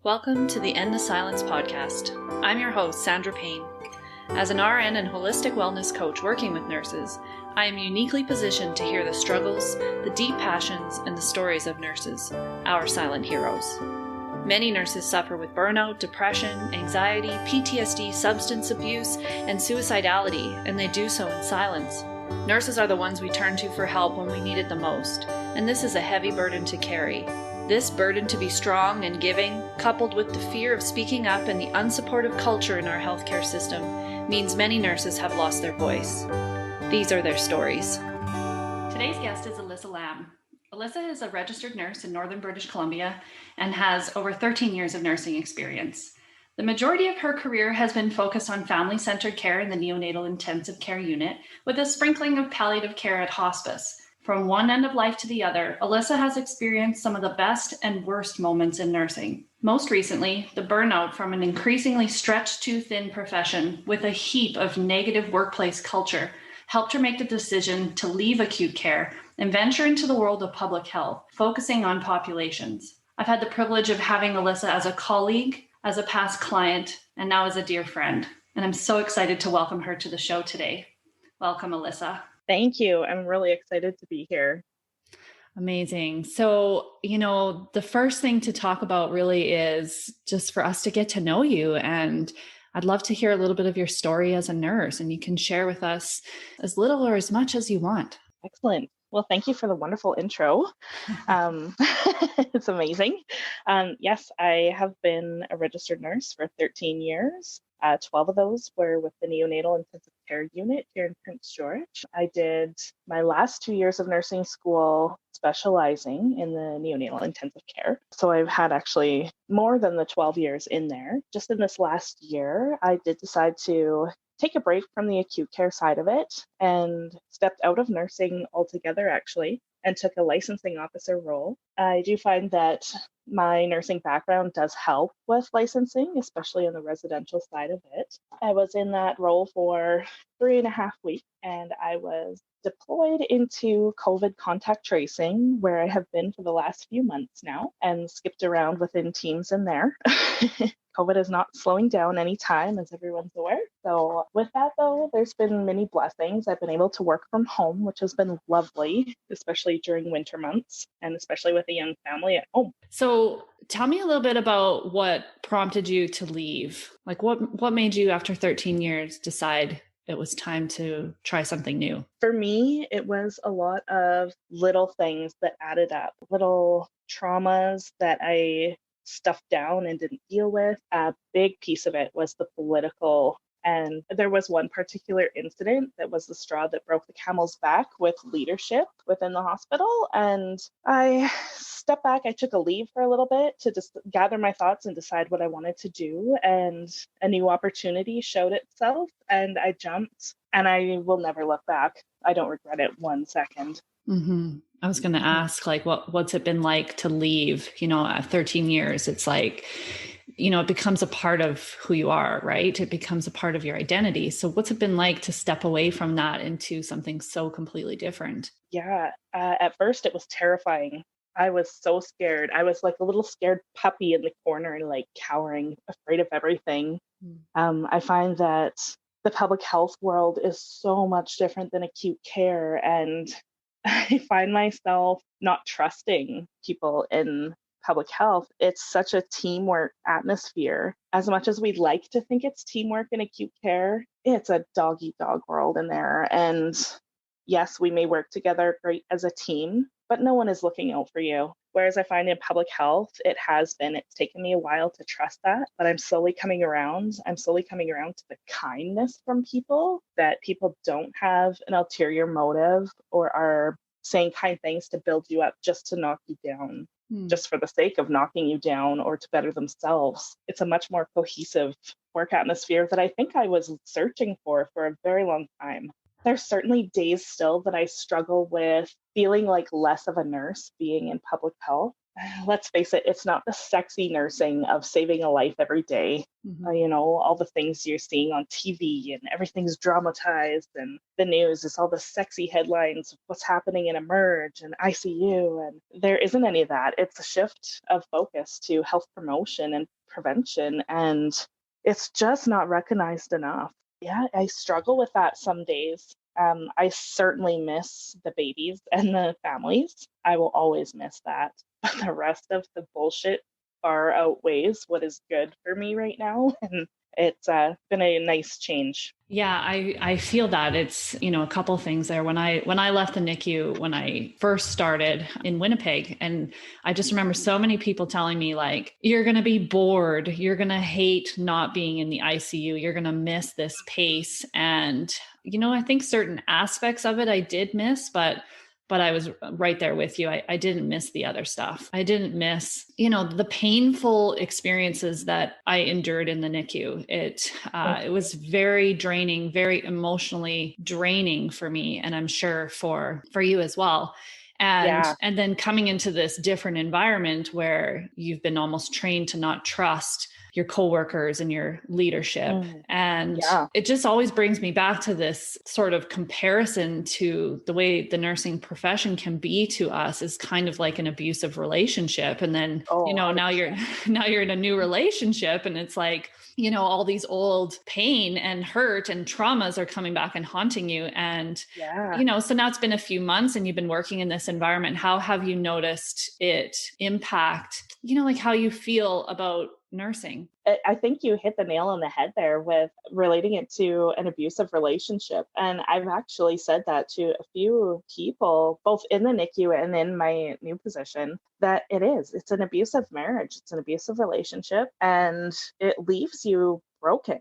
Welcome to the End the Silence podcast. I'm your host, Sandra Payne. As an RN and holistic wellness coach working with nurses, I am uniquely positioned to hear the struggles, the deep passions, and the stories of nurses, our silent heroes. Many nurses suffer with burnout, depression, anxiety, PTSD, substance abuse, and suicidality, and they do so in silence. Nurses are the ones we turn to for help when we need it the most, and this is a heavy burden to carry. This burden to be strong and giving, coupled with the fear of speaking up and the unsupportive culture in our healthcare system, means many nurses have lost their voice. These are their stories. Today's guest is Alysa Lamb. Alysa is a registered nurse in Northern British Columbia and has over 13 years of nursing experience. The majority of her career has been focused on family-centered care in the Neonatal Intensive Care Unit, with a sprinkling of palliative care at hospice. From one end of life to the other, Alysa has experienced some of the best and worst moments in nursing. Most recently, the burnout from an increasingly stretched too thin profession with a heap of negative workplace culture helped her make the decision to leave acute care and venture into the world of public health, focusing on populations. I've had the privilege of having Alysa as a colleague, as a past client, and now as a dear friend. And I'm so excited to welcome her to the show today. Welcome, Alysa. Thank you. I'm really excited to be here. Amazing. So, the first thing to talk about really is just for us to get to know you. And I'd love to hear a little bit of your story as a nurse, and you can share with us as little or as much as you want. Excellent. Well, thank you for the wonderful intro. It's amazing. Yes, I have been a registered nurse for 13 years. 12 of those were with the Neonatal Intensive Care Unit here in Prince George. I did my last 2 years of nursing school specializing in the neonatal intensive care. So I've had actually more than the 12 years in there. Just in this last year, I did decide to take a break from the acute care side of it and stepped out of nursing altogether, actually, and took a licensing officer role. I do find that my nursing background does help with licensing, especially on the residential side of it. I was in that role for 3.5 weeks, and I was deployed into COVID contact tracing, where I have been for the last few months now, and skipped around within teams in there. COVID is not slowing down anytime, as everyone's aware. So with that, though, there's been many blessings. I've been able to work from home, which has been lovely, especially during winter months, and especially with a young family at home. So tell me a little bit about what prompted you to leave. Like what made you, after 13 years, decide it was time to try something new? For me, it was a lot of little things that added up, little traumas that I stuffed down and didn't deal with. A big piece of it was the political. And there was one particular incident that was the straw that broke the camel's back with leadership within the hospital. And I stepped back. I took a leave for a little bit to just gather my thoughts and decide what I wanted to do. And a new opportunity showed itself, and I jumped, and I will never look back. I don't regret it 1 second. Mm-hmm. I was going to ask, what's it been like to leave, at 13 years? It's like, it becomes a part of who you are, right? It becomes a part of your identity. So what's it been like to step away from that into something so completely different? Yeah. At first it was terrifying. I was so scared. I was like a little scared puppy in the corner, like cowering, afraid of everything. I find that the public health world is so much different than acute care, and I find myself not trusting people in public health. It's such a teamwork atmosphere. As much as we'd like to think it's teamwork in acute care, it's a dog-eat-dog world in there. And yes, we may work together great as a team, but no one is looking out for you. Whereas I find in public health, it's taken me a while to trust that, but I'm slowly coming around. I'm slowly coming around to the kindness from people, that people don't have an ulterior motive or are saying kind things to build you up just to knock you down, just for the sake of knocking you down or to better themselves. It's a much more cohesive work atmosphere that I think I was searching for a very long time. There's certainly days still that I struggle with feeling like less of a nurse being in public health. let's face it, it's not the sexy nursing of saving a life every day. Mm-hmm. All the things you're seeing on TV and everything's dramatized, and the news is all the sexy headlines of what's happening in Emerge and ICU. And there isn't any of that. It's a shift of focus to health promotion and prevention. And it's just not recognized enough. Yeah, I struggle with that some days. I certainly miss the babies and the families. I will always miss that. But the rest of the bullshit far outweighs what is good for me right now. And it's been a nice change. Yeah, I feel that. It's, a couple things there. When I left the NICU, when I first started in Winnipeg, and I just remember so many people telling me, like, you're going to be bored. You're going to hate not being in the ICU. You're going to miss this pace. And, I think certain aspects of it I did miss, but I was right there with you. I didn't miss the other stuff. I didn't miss, the painful experiences that I endured in the NICU. It was very draining, very emotionally draining for me. And I'm sure for you as well. And then coming into this different environment where you've been almost trained to not trust your coworkers and your leadership. And it just always brings me back to this sort of comparison to the way the nursing profession can be to us is kind of like an abusive relationship. And then, now you're in a new relationship, and it's like, all these old pain and hurt and traumas are coming back and haunting you. And, so now it's been a few months and you've been working in this environment. How have you noticed it impact, like how you feel about nursing? I think you hit the nail on the head there with relating it to an abusive relationship. And I've actually said that to a few people, both in the NICU and in my new position, that it's an abusive marriage. It's an abusive relationship, and it leaves you broken.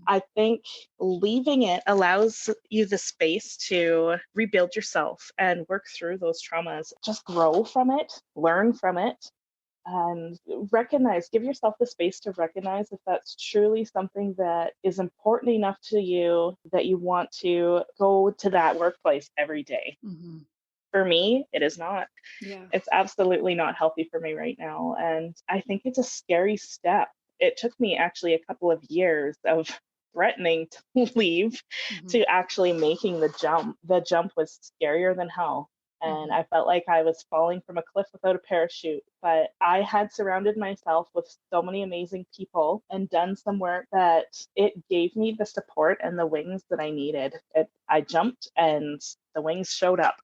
I think leaving it allows you the space to rebuild yourself and work through those traumas, just grow from it, learn from it, and give yourself the space to recognize if that's truly something that is important enough to you that you want to go to that workplace every day. For me, it is not. It's absolutely not healthy for me right now. And I think it's a scary step. It took me actually a couple of years of threatening to leave to actually making the jump. The jump was scarier than hell. And I felt like I was falling from a cliff without a parachute. But I had surrounded myself with so many amazing people and done some work that it gave me the support and the wings that I needed. I jumped and the wings showed up.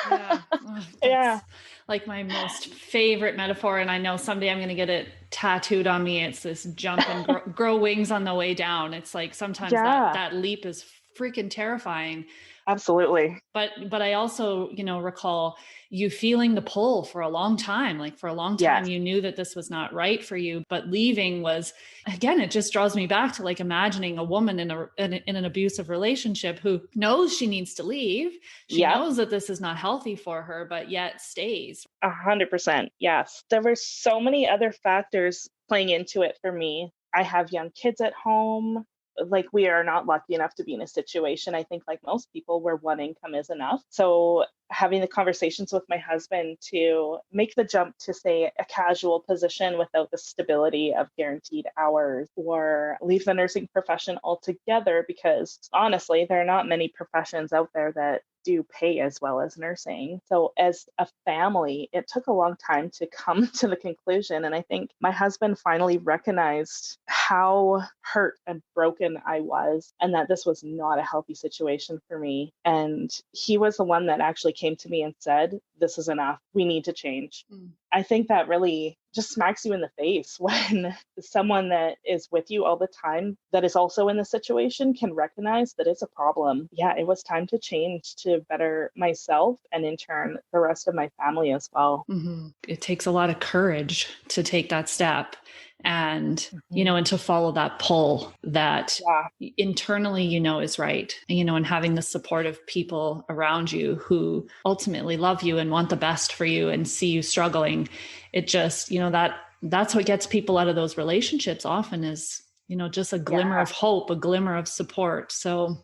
That's like my most favorite metaphor. And I know someday I'm going to get it tattooed on me. It's this jump and grow wings on the way down. It's like sometimes that leap is freaking terrifying. Absolutely. But I also, recall you feeling the pull for a long time. Like for a long time, you knew that this was not right for you, but leaving was, again, it just draws me back to like imagining a woman in an abusive relationship who knows she needs to leave. She knows that this is not healthy for her, but yet stays. 100%. Yes. There were so many other factors playing into it for me. I have young kids at home. Like, we are not lucky enough to be in a situation, I think, like most people, where one income is enough. So having the conversations with my husband to make the jump to, say, a casual position without the stability of guaranteed hours, or leave the nursing profession altogether, because honestly, there are not many professions out there that do pay as well as nursing. So as a family, it took a long time to come to the conclusion. And I think my husband finally recognized how hurt and broken I was, and that this was not a healthy situation for me. And he was the one that actually came to me and said, "This is enough. We need to change." I think that really just smacks you in the face when someone that is with you all the time that is also in the situation can recognize that it's a problem. Yeah, it was time to change to better myself and in turn the rest of my family as well. It takes a lot of courage to take that step and, and to follow that pull that internally, is right, and having the support of people around you who ultimately love you and want the best for you and see you struggling. It just, that's what gets people out of those relationships often is just a glimmer Yeah, of hope, a glimmer of support.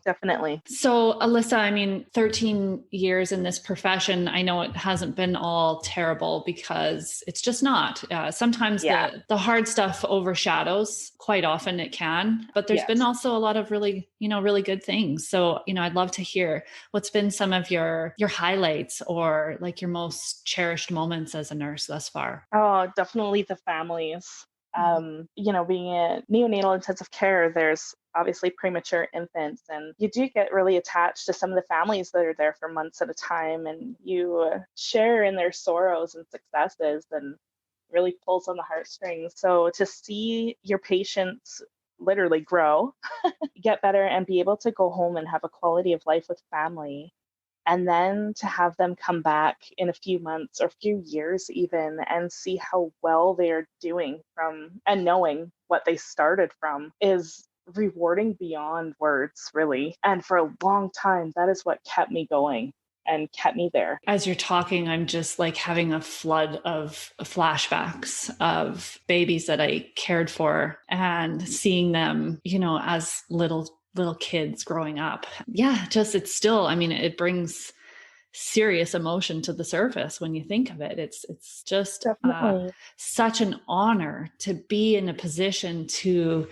definitely. So, Alysa, I mean, 13 years in this profession, I know it hasn't been all terrible because it's just not. Sometimes Yeah. the hard stuff overshadows, quite often it can, but there's been Yes. also a lot of really, really good things. So, I'd love to hear what's been some of your highlights or like your most cherished moments as a nurse thus far. Oh, definitely the families. Being in neonatal intensive care, there's obviously premature infants, and you do get really attached to some of the families that are there for months at a time, and you share in their sorrows and successes, and really pulls on the heartstrings. So to see your patients literally grow, get better, and be able to go home and have a quality of life with family, and then to have them come back in a few months or a few years even and see how well they're doing from and knowing what they started from is rewarding beyond words, really. And for a long time, that is what kept me going and kept me there. As you're talking, I'm just like having a flood of flashbacks of babies that I cared for and seeing them, as little kids growing up. Yeah, just it's still, I mean, it brings serious emotion to the surface when you think of it. It's just Definitely. such an honor to be in a position to,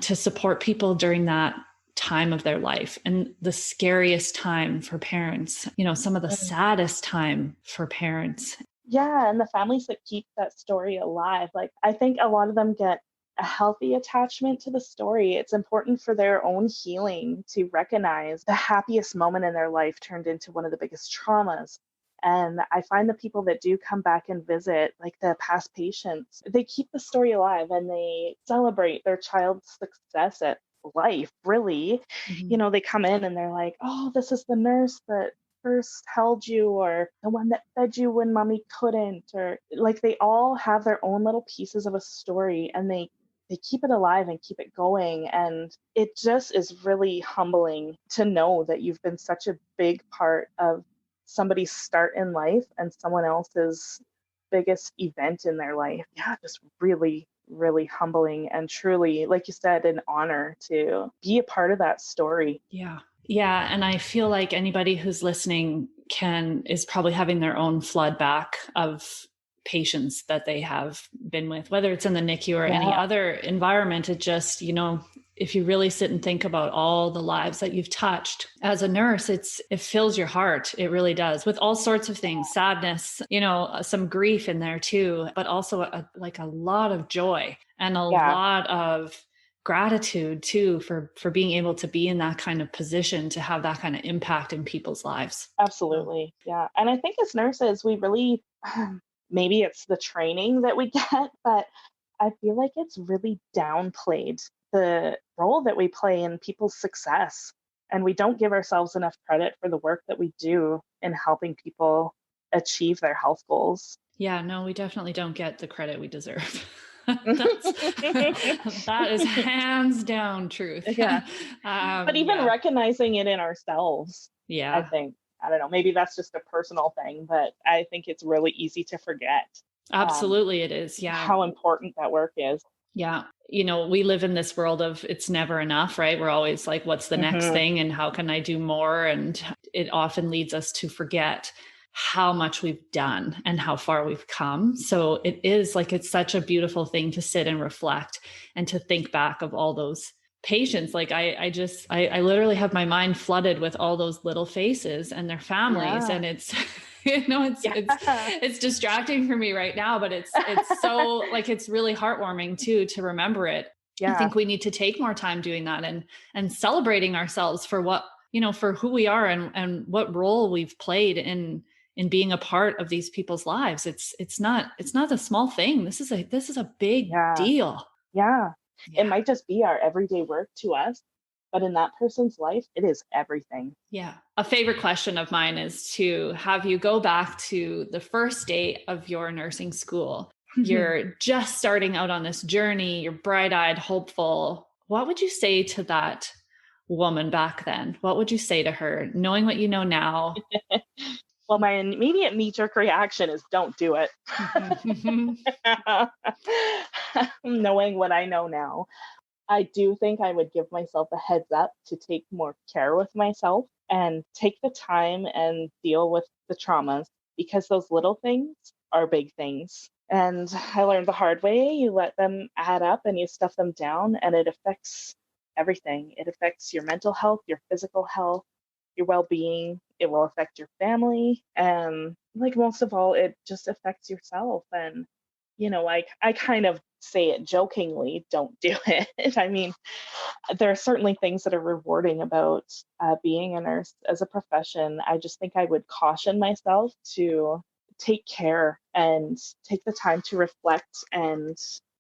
to support people during that time of their life and the scariest time for parents, some of the Mm. saddest time for parents. Yeah, and the families that keep that story alive, like I think a lot of them get a healthy attachment to the story. It's important for their own healing to recognize the happiest moment in their life turned into one of the biggest traumas. And I find the people that do come back and visit, like the past patients, they keep the story alive and they celebrate their child's success at life, really. Mhm. They come in and they're like, oh, this is the nurse that first held you, or the one that fed you when mommy couldn't, or like they all have their own little pieces of a story, and they keep it alive and keep it going, and it just is really humbling to know that you've been such a big part of somebody's start in life and someone else's biggest event in their life. Yeah, just really really humbling and truly, like you said, an honor to be a part of that story. Yeah. Yeah. And I feel like anybody who's listening is probably having their own flood back of patients that they have been with, whether it's in the NICU or any Yeah. other environment. It just, if you really sit and think about all the lives that you've touched as a nurse, it fills your heart. It really does, with all sorts of things, sadness, some grief in there too, but also like a lot of joy and a Yeah, lot of gratitude too for being able to be in that kind of position, to have that kind of impact in people's lives. So, absolutely. Yeah. And I think as nurses, we really, maybe it's the training that we get, but I feel like it's really downplayed the role that we play in people's success. And we don't give ourselves enough credit for the work that we do in helping people achieve their health goals. yeah, no, we definitely don't get the credit we deserve. That is hands down truth. Yeah. But even Yeah. recognizing it in ourselves, I Yeah. think, I don't know, maybe that's just a personal thing, but I think it's really easy to forget um, Absolutely it is. Yeah. how important that work is. Yeah. We live in this world of it's never enough, right? We're always like, what's the next Hmm. thing and how can I do more? And it often leads us to forget how much we've done and how far we've come. So it is like, it's such a beautiful thing to sit and reflect and to think back of all those patients. Like I literally have my mind flooded with all those little faces and their families. Yeah. And it's, it's distracting for me right now, but it's so like, it's really heartwarming too, to remember it. I Yeah. think we need to take more time doing that and celebrating ourselves for what, for who we are and what role we've played in being a part of these people's lives. It's not a small thing. This is a big Yeah. deal. Yeah. It Yeah. might just be our everyday work to us, but in that person's life, it is everything. Yeah. A favorite question of mine is to have you go back to the first day of your nursing school. You're just starting out on this journey, you're bright-eyed, hopeful. What would you say to that woman back then? What would you say to her, knowing what you know now? Well, my immediate knee jerk reaction is don't do it. Knowing what I know now. I do think I would give myself a heads up to take more care with myself and take the time and deal with the traumas, because those little things are big things. And I learned the hard way. You let them add up and you stuff them down, and it affects everything. It affects your mental health, your physical health, your well-being. It will affect your family, and like most of all, it just affects yourself. And I kind of say it jokingly, don't do it. I mean, there are certainly things that are rewarding about being a nurse as a profession. I just think I would caution myself to take care and take the time to reflect and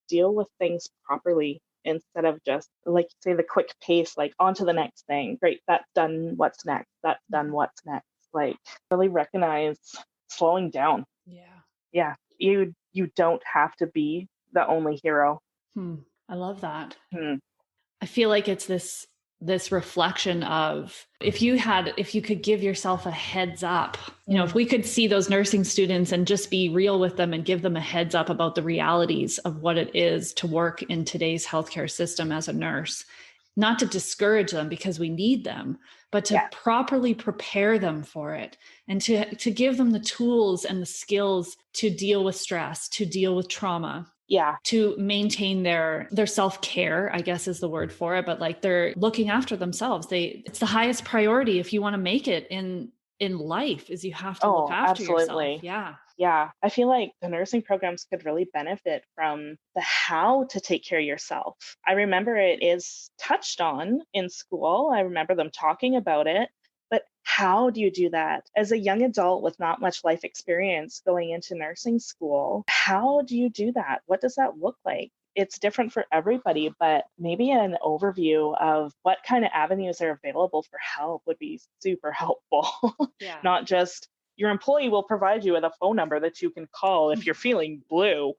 deal with things properly, instead of just, like, say, the quick pace, like, on to the next thing. Great, that's done. What's next? That's done. What's next? Like, really recognize slowing down. Yeah. Yeah, you don't have to be the only hero. I love that. Hmm. I feel like it's this reflection of, if you could give yourself a heads up, if we could see those nursing students and just be real with them and give them a heads up about the realities of what it is to work in today's healthcare system as a nurse, not to discourage them because we need them, but to properly prepare them for it, and to give them the tools and the skills to deal with stress, to deal with trauma, to maintain their self-care, I guess is the word for it, but like, they're looking after themselves. It's the highest priority if you want to make it in life, is you have to look after absolutely. yourself. Yeah, I feel like the nursing programs could really benefit from the how to take care of yourself. I remember it is touched on in school. I remember them talking about it. But how do you do that? As a young adult with not much life experience going into nursing school, how do you do that? What does that look like? It's different for everybody, but maybe an overview of what kind of avenues are available for help would be super helpful. Yeah. Not just, your employee will provide you with a phone number that you can call if you're feeling blue.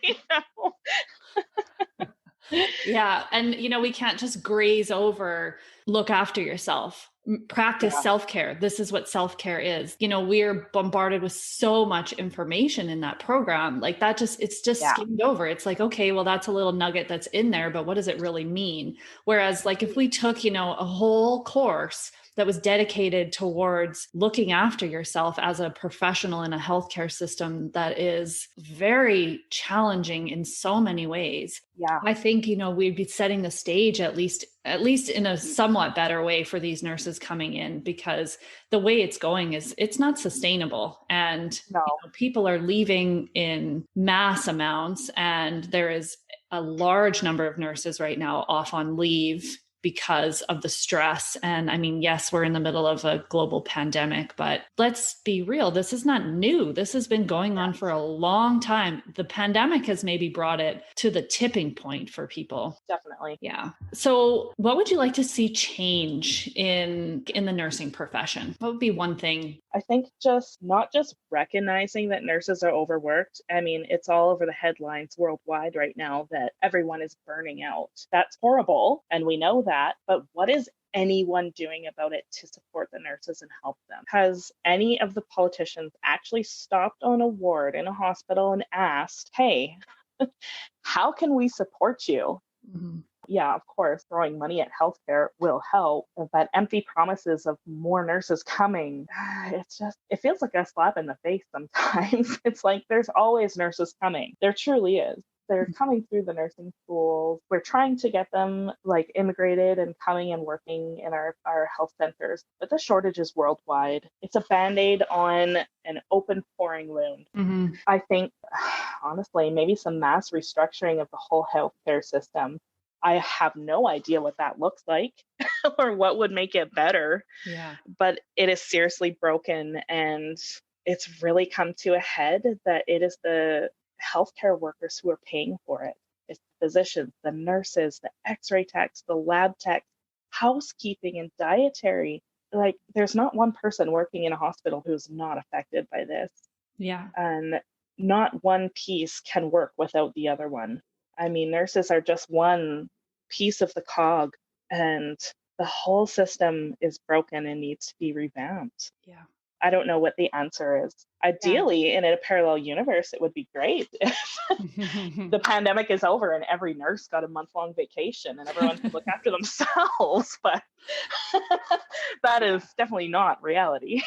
You know? Yeah. And, we can't just graze over, look after yourself, practice self-care. This is what self-care is. We're bombarded with so much information in that program. Like, it's just skimmed over. It's like, okay, well, that's a little nugget that's in there, but what does it really mean? Whereas, like, if we took, a whole course that was dedicated towards looking after yourself as a professional in a healthcare system that is very challenging in so many ways. Yeah. I think, we'd be setting the stage at least in a somewhat better way for these nurses coming in, because the way it's going it's not sustainable. And people are leaving in mass amounts, and there is a large number of nurses right now off on leave because of the stress. And I mean, yes, we're in the middle of a global pandemic, but let's be real. This is not new. This has been going on for a long time. The pandemic has maybe brought it to the tipping point for people. Definitely. Yeah. So what would you like to see change in the nursing profession? What would be one thing? I think not just recognizing that nurses are overworked. I mean, it's all over the headlines worldwide right now that everyone is burning out. That's horrible, and we know that. But what is anyone doing about it to support the nurses and help them? Has any of the politicians actually stopped on a ward in a hospital and asked, hey, how can we support you? Mm-hmm. Yeah, of course, throwing money at healthcare will help, but empty promises of more nurses coming, it feels like a slap in the face sometimes. It's like, there's always nurses coming. There truly is. They're coming through the nursing schools. We're trying to get them like immigrated and coming and working in our health centers, but the shortage is worldwide. It's a Band-Aid on an open pouring wound. Mm-hmm. I think, honestly, maybe some mass restructuring of the whole healthcare system. I have no idea what that looks like or what would make it better. Yeah. But it is seriously broken, and it's really come to a head that it is the healthcare workers who are paying for it. It's the physicians, the nurses, the x-ray techs, the lab techs, housekeeping and dietary. Like, there's not one person working in a hospital who's not affected by this. Yeah. And not one piece can work without the other one. I mean, nurses are just one piece of the cog, and the whole system is broken and needs to be revamped. Yeah. I don't know what the answer is. Ideally, in a parallel universe, it would be great if the pandemic is over and every nurse got a month-long vacation and everyone could look after themselves. But that is definitely not reality.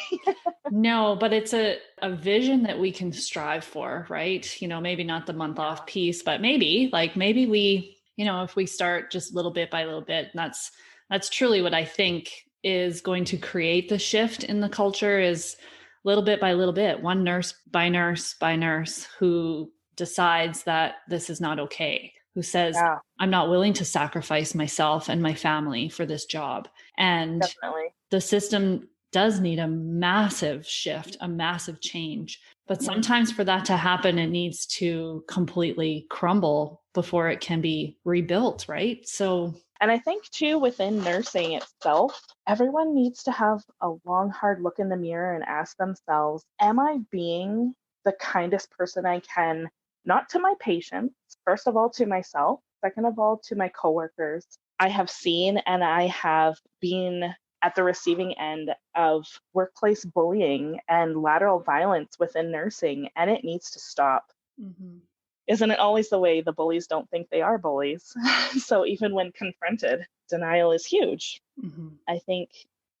No, but it's a vision that we can strive for, right? Maybe not the month off piece, but maybe we, if we start just little bit by little bit, that's truly what I think is going to create the shift in the culture, is little bit by little bit, one nurse by nurse by nurse who decides that this is not okay, who says, I'm not willing to sacrifice myself and my family for this job. And Definitely. the system does need a massive shift, a massive change. But sometimes for that to happen, it needs to completely crumble before it can be rebuilt, right? So, and I think too, within nursing itself, everyone needs to have a long, hard look in the mirror and ask themselves, am I being the kindest person I can, not to my patients, first of all, to myself, second of all, to my coworkers. I have seen and I have been at the receiving end of workplace bullying and lateral violence within nursing, and it needs to stop. Mm-hmm. Isn't it always the way? The bullies don't think they are bullies. So even when confronted, denial is huge. Mm-hmm. I think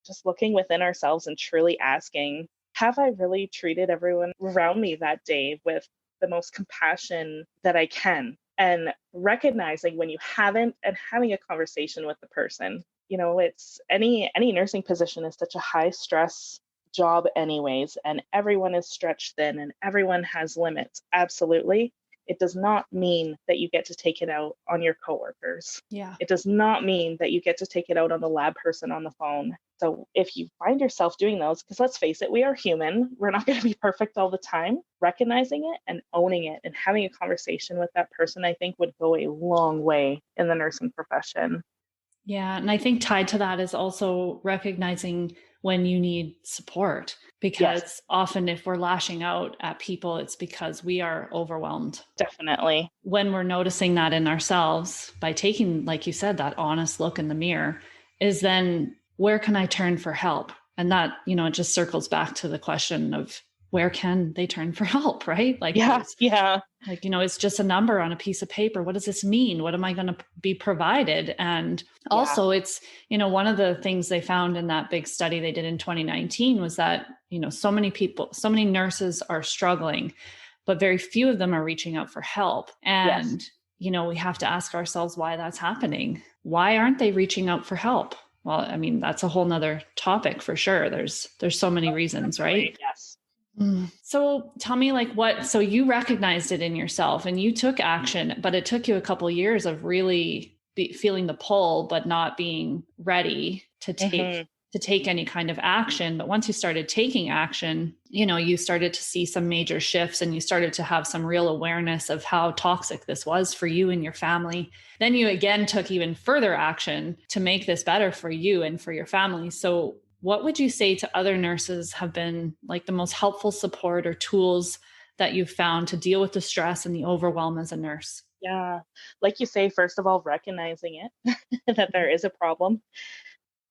just looking within ourselves and truly asking, have I really treated everyone around me that day with the most compassion that I can? And recognizing when you haven't, and having a conversation with the person. It's any nursing position is such a high stress job anyways, and everyone is stretched thin and everyone has limits. Absolutely. It does not mean that you get to take it out on your coworkers. Yeah. It does not mean that you get to take it out on the lab person on the phone. So if you find yourself doing those, because let's face it, we are human. We're not going to be perfect all the time. Recognizing it and owning it and having a conversation with that person, I think, would go a long way in the nursing profession. Yeah. And I think tied to that is also recognizing when you need support, because often if we're lashing out at people, it's because we are overwhelmed. Definitely. When we're noticing that in ourselves by taking, like you said, that honest look in the mirror, is then where can I turn for help? And that, it just circles back to the question of where can they turn for help, right? It's just a number on a piece of paper. What does this mean? What am I going to be provided? And also it's, one of the things they found in that big study they did in 2019 was that, so many nurses are struggling, but very few of them are reaching out for help. And, we have to ask ourselves why that's happening. Why aren't they reaching out for help? Well, I mean, that's a whole nother topic for sure. There's so many reasons, right? Yes. So tell me so you recognized it in yourself and you took action, but it took you a couple of years of really feeling the pull, but not being ready to take any kind of action. But once you started taking action, you started to see some major shifts and you started to have some real awareness of how toxic this was for you and your family. Then you again took even further action to make this better for you and for your family. So what would you say to other nurses have been the most helpful support or tools that you've found to deal with the stress and the overwhelm as a nurse? Yeah. Like you say, first of all, recognizing it, that there is a problem.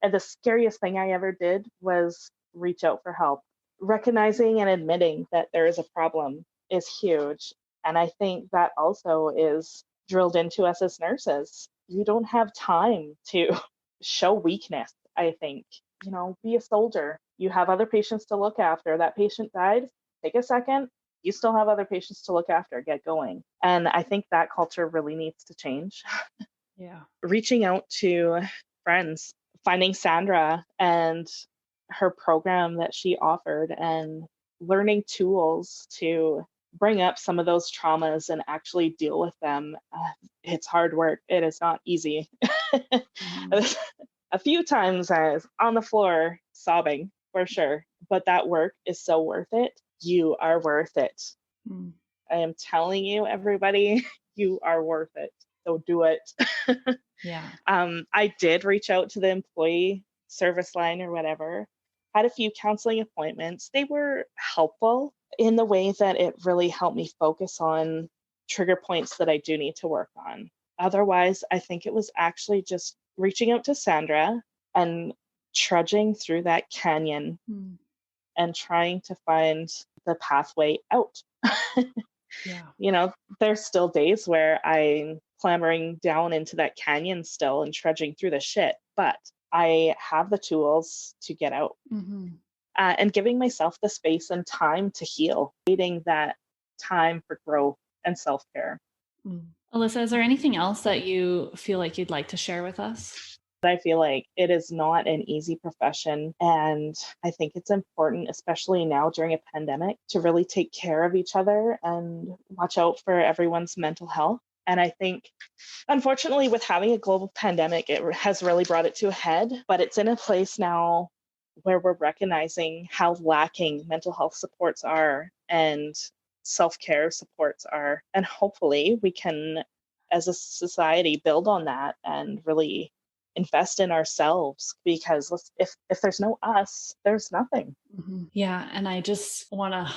And the scariest thing I ever did was reach out for help. Recognizing and admitting that there is a problem is huge. And I think that also is drilled into us as nurses. You don't have time to show weakness, I think. Be a soldier. You have other patients to look after. That patient died. Take a second. You still have other patients to look after. Get going. And I think that culture really needs to change. Yeah. Reaching out to friends, finding Sandra and her program that she offered and learning tools to bring up some of those traumas and actually deal with them. It's hard work. It is not easy. A few times I was on the floor sobbing for sure, but that work is so worth it. You are worth it. I am telling you, everybody, you are worth it. So do it. Yeah. I did reach out to the employee service line or whatever, had a few counseling appointments. They were helpful in the way that it really helped me focus on trigger points that I do need to work on. Otherwise, I think it was actually just reaching out to Sandra and trudging through that canyon and trying to find the pathway out. Yeah. You know, there's still days where I'm clambering down into that canyon still and trudging through the shit, but I have the tools to get out. Mm-hmm. And giving myself the space and time to heal, waiting that time for growth and self-care. Alysa, is there anything else that you feel like you'd like to share with us? I feel like it is not an easy profession. And I think it's important, especially now during a pandemic, to really take care of each other and watch out for everyone's mental health. And I think, unfortunately, with having a global pandemic, it has really brought it to a head. But it's in a place now where we're recognizing how lacking mental health supports are and self-care supports are. And hopefully we can, as a society, build on that and really invest in ourselves, because if there's no us, there's nothing. Mm-hmm. Yeah. And I just want to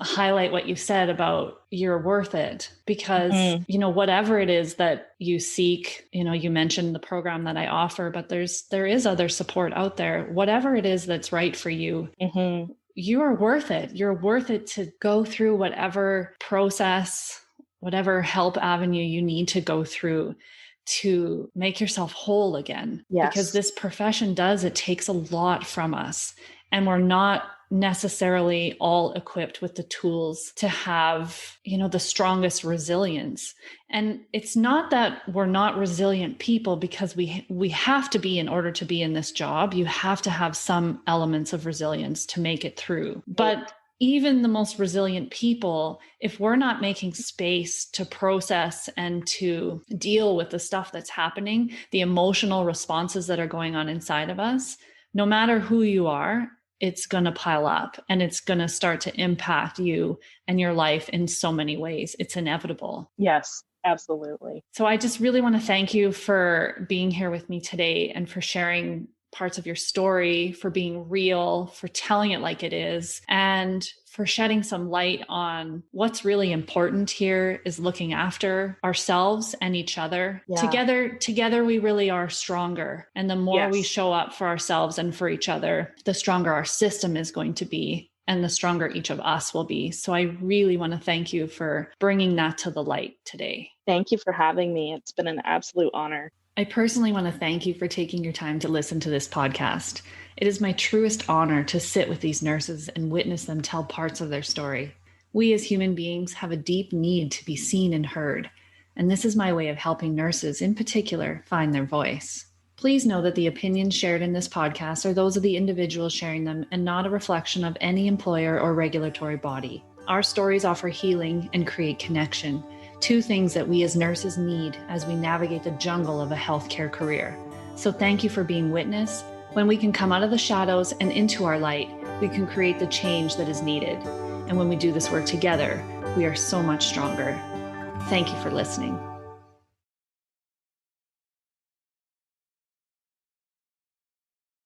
highlight what you said about you're worth it, because, whatever it is that you seek, you mentioned the program that I offer, but there is other support out there. Whatever it is that's right for you, you are worth it. You're worth it to go through whatever process, whatever help avenue you need to go through to make yourself whole again. Yes. Because this profession it takes a lot from us, and we're not necessarily all equipped with the tools to have, the strongest resilience. And it's not that we're not resilient people, because we have to be in order to be in this job. You have to have some elements of resilience to make it through. But even the most resilient people, if we're not making space to process and to deal with the stuff that's happening, the emotional responses that are going on inside of us, no matter who you are, it's going to pile up and it's going to start to impact you and your life in so many ways. It's inevitable. Yes, absolutely. So I just really want to thank you for being here with me today and for sharing parts of your story, for being real, for telling it like it is, and for shedding some light on what's really important here is looking after ourselves and each other. Yeah. Together we really are stronger. And the more we show up for ourselves and for each other, the stronger our system is going to be and the stronger each of us will be. So I really want to thank you for bringing that to the light today. Thank you for having me. It's been an absolute honor. I personally want to thank you for taking your time to listen to this podcast. It is my truest honor to sit with these nurses and witness them tell parts of their story. We as human beings have a deep need to be seen and heard, and this is my way of helping nurses in particular find their voice. Please know that the opinions shared in this podcast are those of the individuals sharing them and not a reflection of any employer or regulatory body. Our stories offer healing and create connection. Two things that we as nurses need as we navigate the jungle of a healthcare career. So thank you for being witness. When we can come out of the shadows and into our light, we can create the change that is needed. And when we do this work together, we are so much stronger. Thank you for listening.